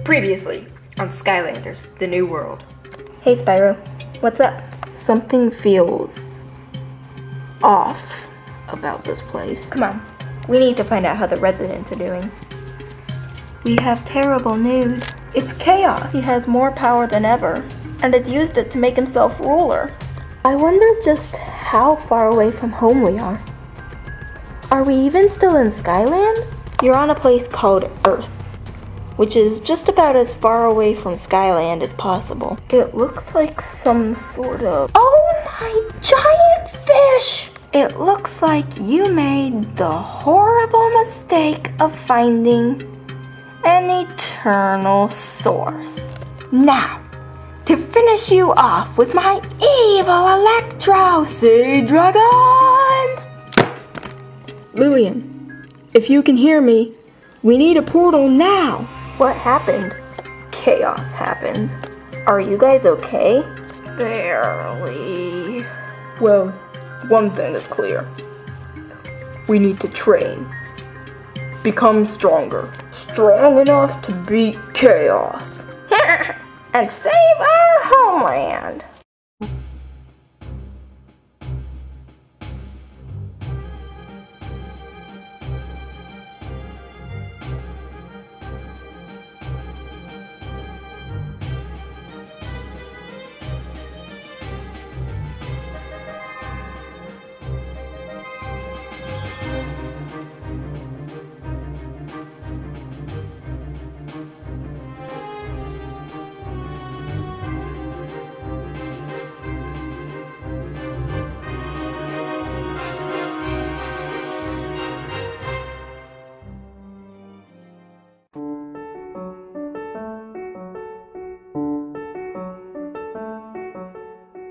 Previously on Skylanders, the New World. Hey Spyro, what's up? Something feels off about this place. Come on, we need to find out how the residents are doing. We have terrible news. It's Chaos. He has more power than ever, and has used it to make himself ruler. I wonder just how far away from home we are. Are we even still in Skyland? You're on a place called Earth, which is just about as far away from Skyland as possible. It looks like some sort of... Oh my giant fish! It looks like you made the horrible mistake of finding an eternal source. Now, to finish you off with my evil Electro Sea Dragon! Lillian, if you can hear me, we need a portal now. What happened? Chaos happened. Are you guys okay? Barely. Well, one thing is clear. We need to train. Become stronger. Strong enough to beat Chaos. And save our homeland.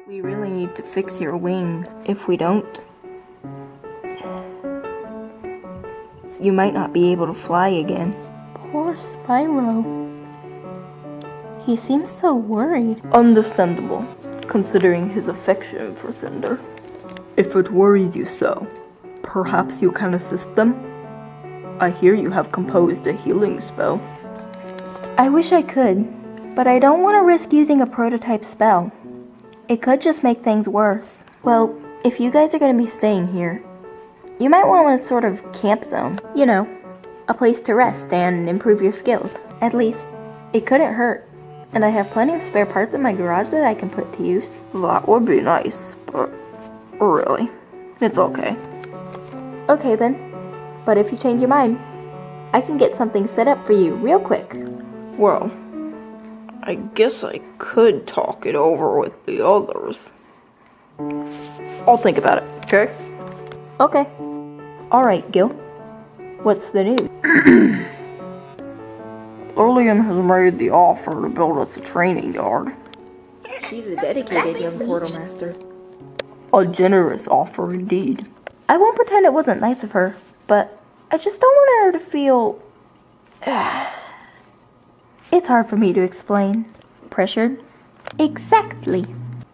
We really need to fix your wing. If we don't, you might not be able to fly again. Poor Spyro. He seems so worried. Understandable, considering his affection for Cinder. If it worries you so, perhaps you can assist them? I hear you have composed a healing spell. I wish I could, but I don't want to risk using a prototype spell. It could just make things worse. Well, if you guys are going to be staying here, you might want a sort of camp zone. You know, a place to rest and improve your skills. At least, it couldn't hurt. And I have plenty of spare parts in my garage that I can put to use. That would be nice, but really, it's okay. Okay then, but if you change your mind, I can get something set up for you real quick. Well, I guess I could talk it over with the others. I'll think about it, okay? Okay. Alright, Gil. What's the news? Lillian has made the offer to build us a training yard. She's a dedicated young portal master. A generous offer indeed. I won't pretend it wasn't nice of her, but I just don't want her to feel... It's hard for me to explain. Pressured? Exactly.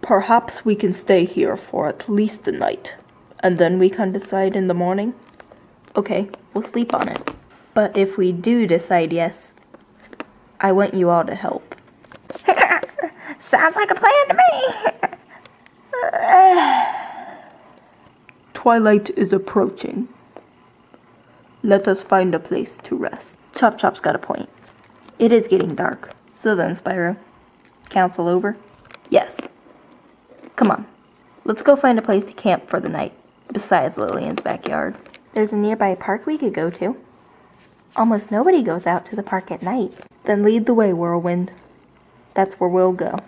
Perhaps we can stay here for at least the night, and then we can decide in the morning. Okay, we'll sleep on it. But if we do decide yes, I want you all to help. Sounds like a plan to me! Twilight is approaching. Let us find a place to rest. Chop Chop's got a point. It is getting dark. So then, Spyro, council over? Yes. Come on, let's go find a place to camp for the night, besides Lillian's backyard. There's a nearby park we could go to. Almost nobody goes out to the park at night. Then lead the way, Whirlwind. That's where we'll go.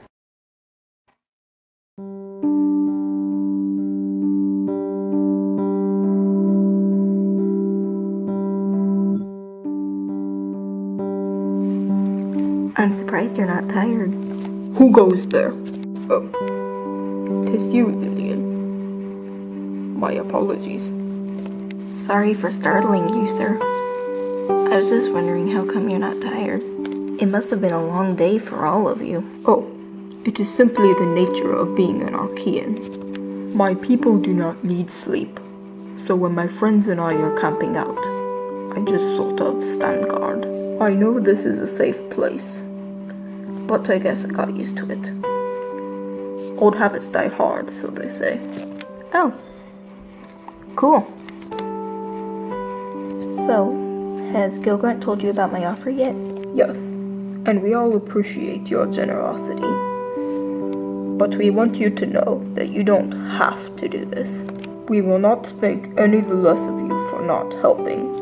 I'm surprised you're not tired. Who goes there? Oh, 'tis you, Lillian. My apologies. Sorry for startling you, sir. I was just wondering how come you're not tired. It must have been a long day for all of you. Oh, it is simply the nature of being an Archean. My people do not need sleep, so when my friends and I are camping out, I just sort of stand guard. I know this is a safe place, but I guess I got used to it. Old habits die hard, so they say. Oh. Cool. So, has Gilgrunt told you about my offer yet? Yes, and we all appreciate your generosity. But we want you to know that you don't have to do this. We will not think any the less of you for not helping.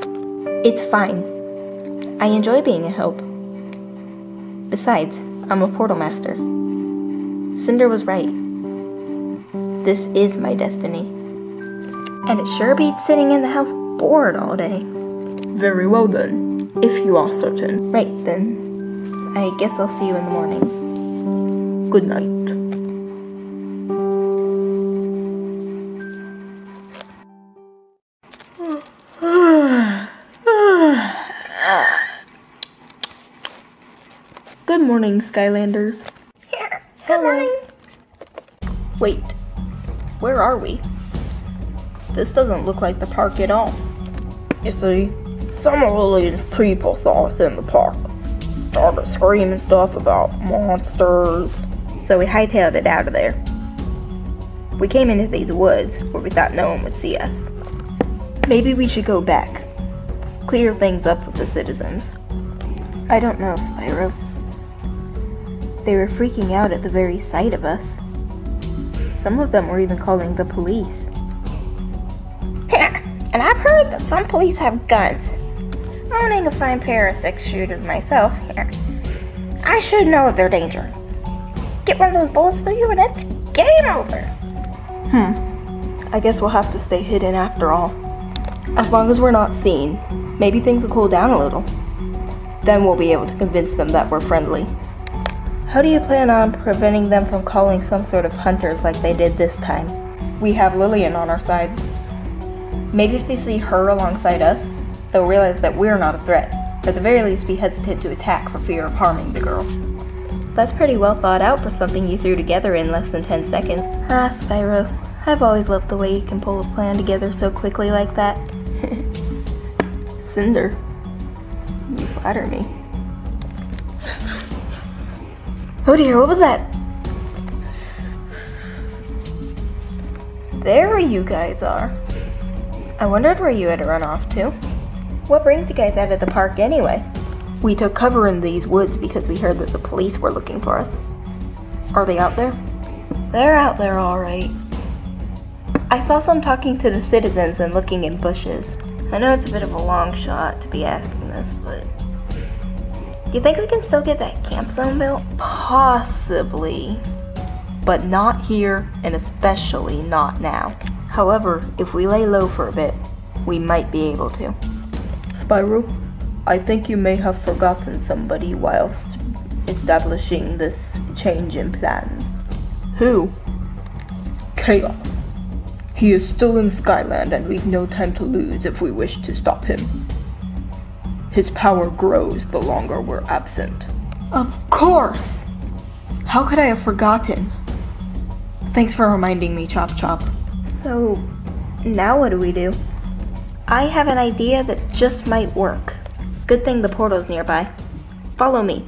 It's fine. I enjoy being a help. Besides, I'm a portal master. Cinder was right. This is my destiny. And it sure beats sitting in the house bored all day. Very well then, if you are certain. Right then. I guess I'll see you in the morning. Good night. Good morning, Skylanders. Good morning. Wait, where are we? This doesn't look like the park at all. You see, some of Lillian's people saw us in the park. Started screaming stuff about monsters. So we hightailed it out of there. We came into these woods where we thought no one would see us. Maybe we should go back. Clear things up with the citizens. I don't know, Spyro. They were freaking out at the very sight of us. Some of them were even calling the police. And I've heard that some police have guns. Owning a fine pair of 6-shooters myself, I should know of their danger. Get one of those bullets through you and it's game over. I guess we'll have to stay hidden after all. As long as we're not seen, maybe things will cool down a little. Then we'll be able to convince them that we're friendly. How do you plan on preventing them from calling some sort of hunters like they did this time? We have Lillian on our side. Maybe if they see her alongside us, they'll realize that we're not a threat, or at the very least be hesitant to attack for fear of harming the girl. That's pretty well thought out for something you threw together in less than 10 seconds. Ah, Spyro, I've always loved the way you can pull a plan together so quickly like that. Cinder, you flatter me. Oh dear, what was that? There you guys are. I wondered where you had run off to. What brings you guys out of the park anyway? We took cover in these woods because we heard that the police were looking for us. Are they out there? They're out there all right. I saw some talking to the citizens and looking in bushes. I know it's a bit of a long shot to be asking this, but... Do you think we can still get that camp zone built? Possibly. But not here, and especially not now. However, if we lay low for a bit, we might be able to. Spyro, I think you may have forgotten somebody whilst establishing this change in plans. Who? Chaos. He is still in Skyland and we've no time to lose if we wish to stop him. His power grows the longer we're absent. Of course! How could I have forgotten? Thanks for reminding me, Chop Chop. So, now what do we do? I have an idea that just might work. Good thing the portal's nearby. Follow me.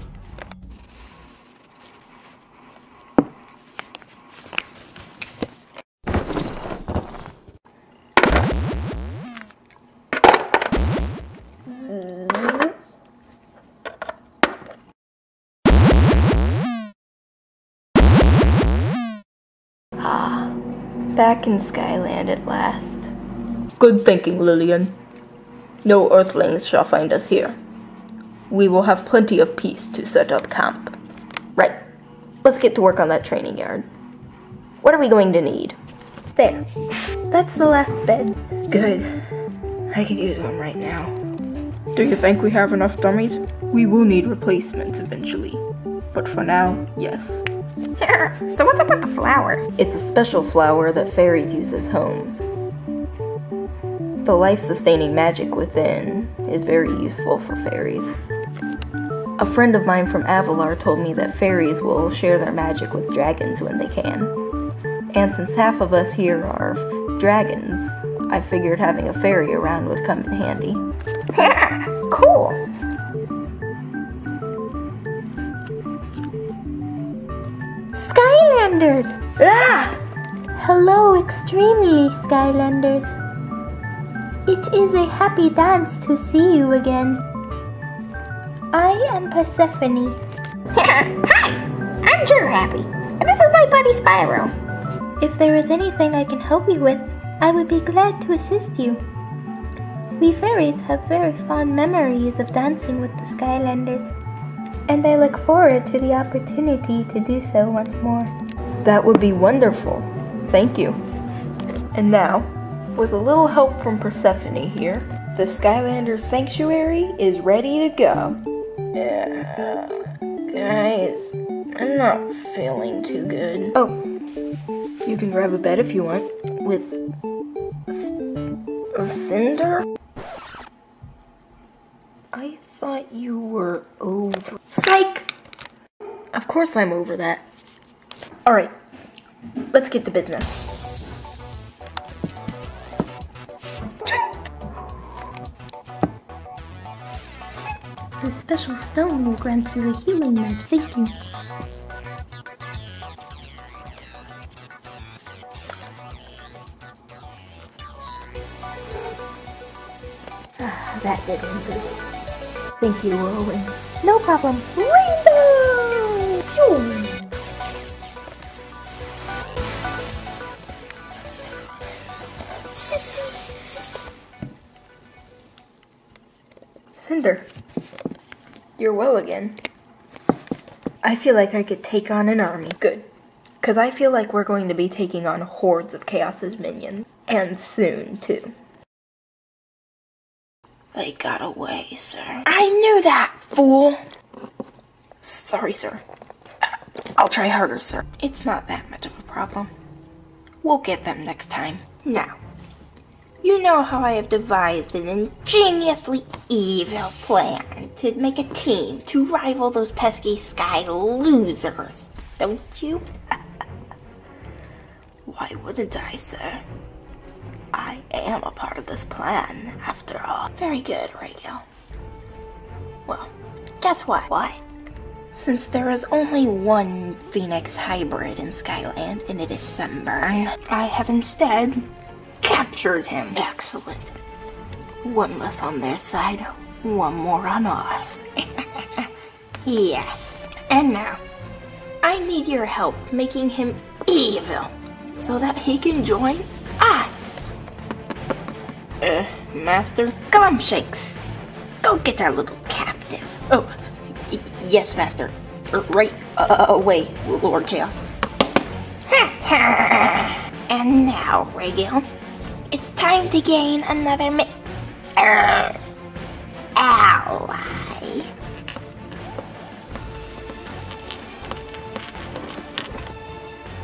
Back in Skyland at last. Good thinking, Lillian. No earthlings shall find us here. We will have plenty of peace to set up camp. Right. Let's get to work on that training yard. What are we going to need? There. That's the last bed. Good. I could use one right now. Do you think we have enough dummies? We will need replacements eventually. But for now, yes. So what's up with the flower? It's a special flower that fairies use as homes. The life-sustaining magic within is very useful for fairies. A friend of mine from Avalar told me that fairies will share their magic with dragons when they can. And since half of us here are dragons, I figured having a fairy around would come in handy. Cool! Skylanders! Ah! Hello, extremely Skylanders. It is a happy dance to see you again. I am Persephone. Hi! I'm sure happy. And this is my buddy Spyro. If there is anything I can help you with, I would be glad to assist you. We fairies have very fond memories of dancing with the Skylanders, and I look forward to the opportunity to do so once more. That would be wonderful. Thank you. And now, with a little help from Persephone here, The Skylanders Sanctuary is ready to go. guys, I'm not feeling too good. Oh, you can grab a bed if you want. With Cinder? I thought you were over. Psych! Of course I'm over that. Alright, let's get to business. The special stone will grant you a healing match. Thank you. That did it. Thank you, Whirlwind. No problem. Rainbow! Phew. Cinder, you're well again. I feel like I could take on an army. Good. Because I feel like we're going to be taking on hordes of Chaos's minions. And soon, too. They got away, sir. I knew that, fool! Sorry, sir. I'll try harder, sir. It's not that much of a problem. We'll get them next time. Now, you know how I have devised an ingeniously evil plan to make a team to rival those pesky Sky losers, don't you? Why wouldn't I, sir? I am a part of this plan, after all. Very good, Regil. Well, guess what? What? Since there is only one Phoenix hybrid in Skyland, and it is Sunburn, I have instead captured him. Excellent. One less on their side, one more on ours. Yes. And now, I need your help making him evil, so that he can join us. Master? Glumshakes, go get our little captive. Oh, yes, Master. Right away, Lord Chaos. And now, Regil, it's time to gain another ally.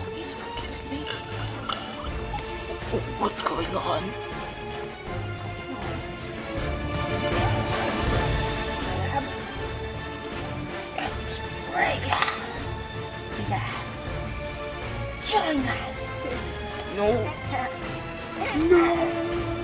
Please forgive me. What's going on? Now, join us. No. No.